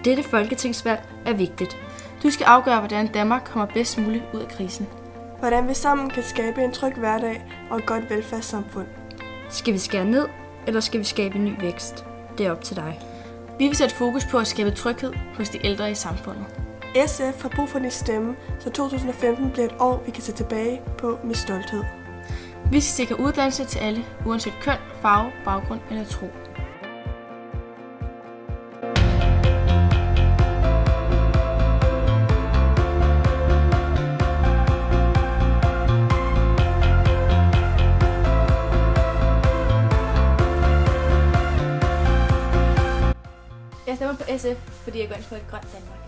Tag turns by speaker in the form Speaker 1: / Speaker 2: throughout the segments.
Speaker 1: Dette folketingsvalg er vigtigt.
Speaker 2: Du skal afgøre, hvordan Danmark kommer bedst muligt ud af krisen.
Speaker 3: Hvordan vi sammen kan skabe en tryg hverdag og et godt velfærdssamfund.
Speaker 1: Skal vi skære ned, eller skal vi skabe ny vækst? Det er op til dig.
Speaker 2: Vi vil sætte fokus på at skabe tryghed hos de ældre i samfundet.
Speaker 3: SF har brug for din stemme, så 2015 bliver et år, vi kan se tilbage på med stolthed.
Speaker 2: Vi skal sikre uddannelse til alle, uanset køn, farve, baggrund eller tro. Jeg stemmer på SF, fordi jeg går ind for et grønt Danmark.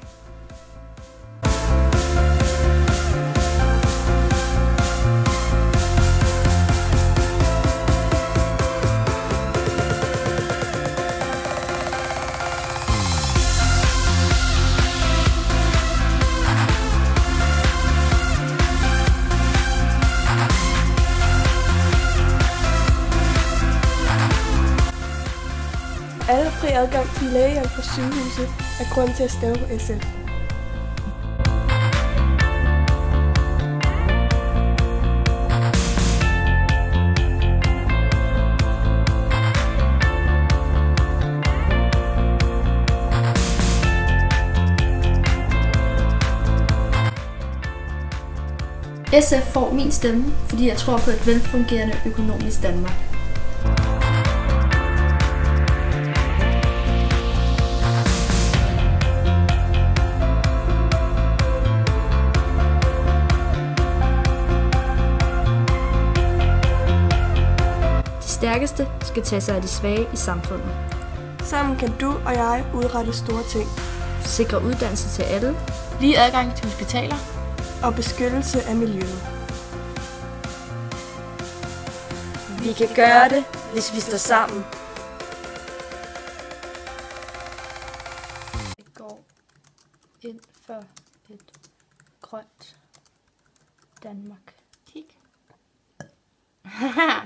Speaker 3: Alle fri adgang til lægehjælp på sygehuset er grund til at stemme på SF.
Speaker 1: SF får min stemme, fordi jeg tror på et velfungerende økonomisk Danmark. De stærkeste skal tage sig af de svage i samfundet.
Speaker 3: Sammen kan du og jeg udrette store ting.
Speaker 1: Sikre uddannelse til alle.
Speaker 2: Lige adgang til hospitaler.
Speaker 3: Og beskyttelse af miljøet.
Speaker 4: Vi kan gøre det, hvis vi står sammen.
Speaker 1: Vi går ind for et grønt Danmark.
Speaker 2: Kig.